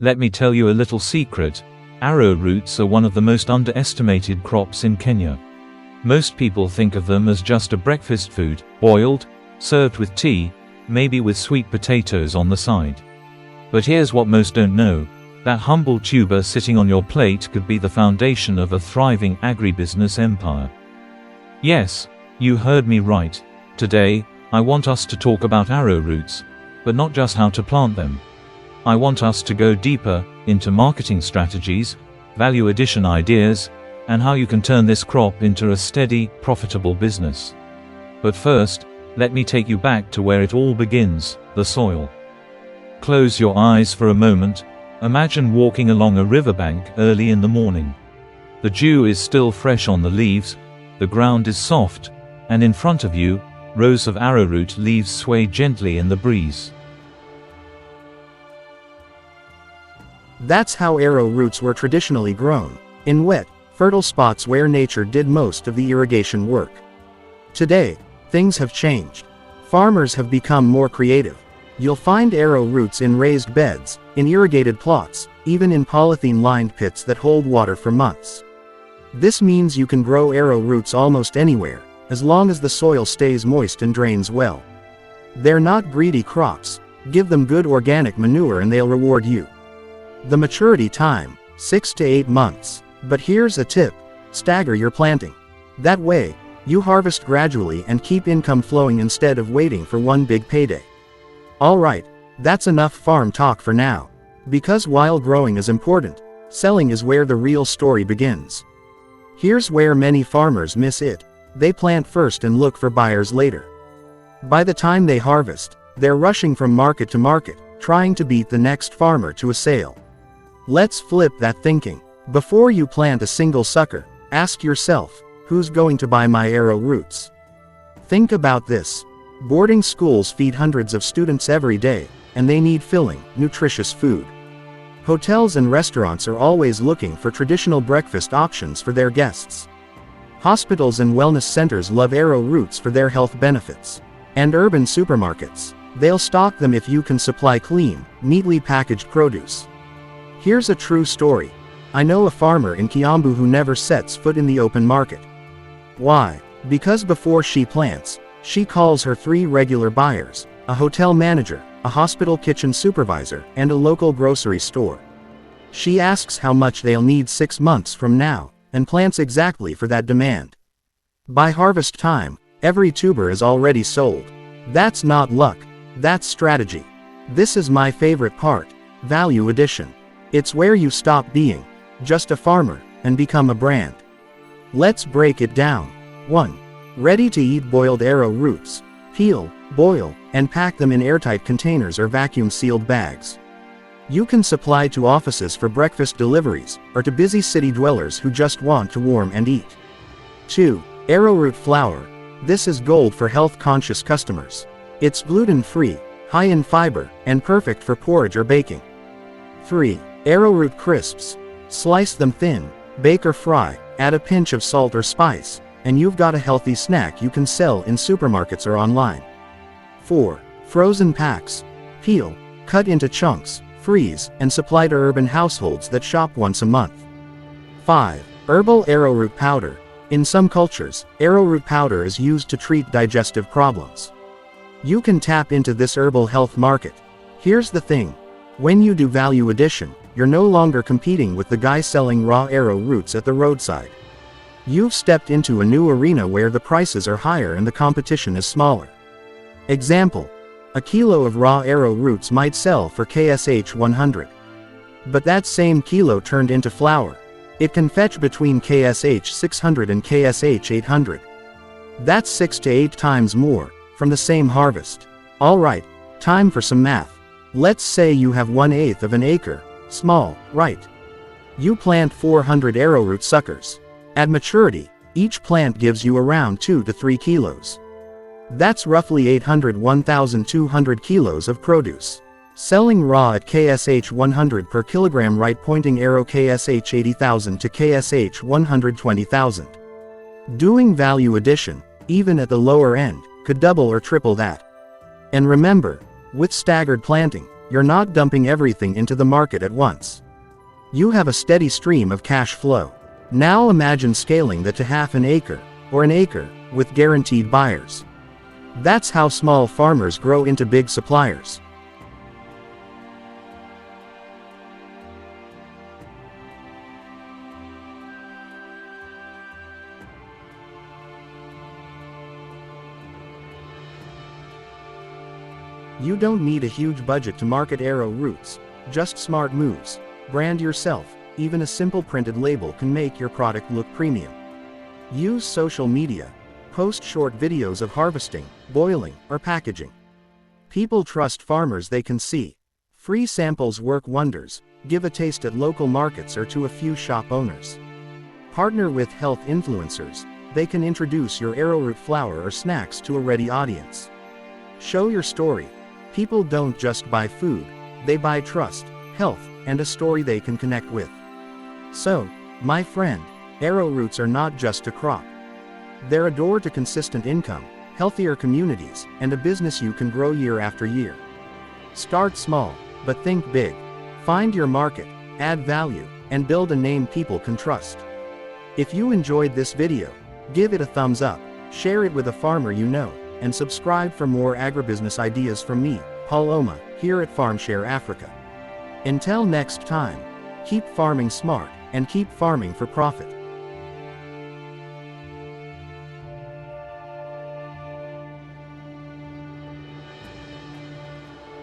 Let me tell you a little secret. Arrowroots are one of the most underestimated crops in Kenya. Most people think of them as just a breakfast food, boiled, served with tea, maybe with sweet potatoes on the side. But here's what most don't know. That humble tuber sitting on your plate could be the foundation of a thriving agribusiness empire. Yes, you heard me right. Today, I want us to talk about arrowroots, but not just how to plant them. I want us to go deeper into marketing strategies, value addition ideas, and how you can turn this crop into a steady, profitable business. But first, let me take you back to where it all begins, the soil. Close your eyes for a moment. Imagine walking along a riverbank early in the morning. The dew is still fresh on the leaves, the ground is soft, and in front of you, rows of arrowroot leaves sway gently in the breeze. That's how arrowroots were traditionally grown, in wet, fertile spots where nature did most of the irrigation work. Today, things have changed. Farmers have become more creative. You'll find arrowroots in raised beds, in irrigated plots, even in polythene-lined pits that hold water for months. This means you can grow arrowroots almost anywhere, as long as the soil stays moist and drains well. They're not greedy crops. Give them good organic manure and they'll reward you. The maturity time, 6 to 8 months. But here's a tip: stagger your planting. That way, you harvest gradually and keep income flowing instead of waiting for one big payday. Alright, that's enough farm talk for now. Because while growing is important, selling is where the real story begins. Here's where many farmers miss it. They plant first and look for buyers later. By the time they harvest, they're rushing from market to market, trying to beat the next farmer to a sale. Let's flip that thinking. Before you plant a single sucker, ask yourself, who's going to buy my arrowroots? Think about this. Boarding schools feed hundreds of students every day, and they need filling, nutritious food. Hotels and restaurants are always looking for traditional breakfast options for their guests. Hospitals and wellness centers love arrowroots for their health benefits. And urban supermarkets, they'll stock them if you can supply clean, neatly packaged produce. Here's a true story. I know a farmer in Kiambu who never sets foot in the open market. Why? Because before she plants, she calls her 3 regular buyers: a hotel manager, a hospital kitchen supervisor, and a local grocery store. She asks how much they'll need 6 months from now, and plants exactly for that demand. By harvest time, every tuber is already sold. That's not luck, that's strategy. This is my favorite part: value addition. It's where you stop being just a farmer and become a brand. Let's break it down. 1. Ready-to-eat boiled arrowroots. Peel, boil, and pack them in airtight containers or vacuum-sealed bags. You can supply to offices for breakfast deliveries, or to busy city dwellers who just want to warm and eat. 2. Arrowroot flour. This is gold for health-conscious customers. It's gluten-free, high in fiber, and perfect for porridge or baking. 3. Arrowroot crisps. Slice them thin, bake or fry, add a pinch of salt or spice, and you've got a healthy snack you can sell in supermarkets or online. 4. Frozen packs. Peel, cut into chunks, freeze, and supply to urban households that shop once a month. 5. Herbal arrowroot powder. In some cultures, arrowroot powder is used to treat digestive problems. You can tap into this herbal health market. Here's the thing. When you do value addition, you're no longer competing with the guy selling raw arrowroots at the roadside. You've stepped into a new arena where the prices are higher and the competition is smaller. Example: a kilo of raw arrowroots might sell for KSH 100. But that same kilo turned into flour, it can fetch between KSH 600 and KSH 800. That's 6 to 8 times more, from the same harvest. Alright, time for some math. Let's say you have 1/8 of an acre. Small, right? You plant 400 arrowroot suckers. At maturity, each plant gives you around 2 to 3 kilos. That's roughly 1,200 kilos of produce. Selling raw at KSH 100 per kilogram, right? Pointing arrow KSH 80,000 to KSH 120,000. Doing value addition, even at the lower end, could double or triple that. And remember, with staggered planting, You're not dumping everything into the market at once. You have a steady stream of cash flow. Now imagine scaling that to half an acre, or an acre, with guaranteed buyers. That's how small farmers grow into big suppliers. You don't need a huge budget to market Arrowroots, just smart moves. Brand yourself, even a simple printed label can make your product look premium. Use social media. Post short videos of harvesting, boiling, or packaging. People trust farmers they can see. Free samples work wonders. Give a taste at local markets or to a few shop owners. Partner with health influencers. They can introduce your arrowroot flour or snacks to a ready audience. Show your story. People don't just buy food, they buy trust, health, and a story they can connect with. So, my friend, arrowroots are not just a crop. They're a door to consistent income, healthier communities, and a business you can grow year after year. Start small, but think big. Find your market, add value, and build a name people can trust. If you enjoyed this video, give it a thumbs up, share it with a farmer you know, and subscribe for more agribusiness ideas from me, Ouma, here at Farmshare Africa. Until next time, keep farming smart, and keep farming for profit.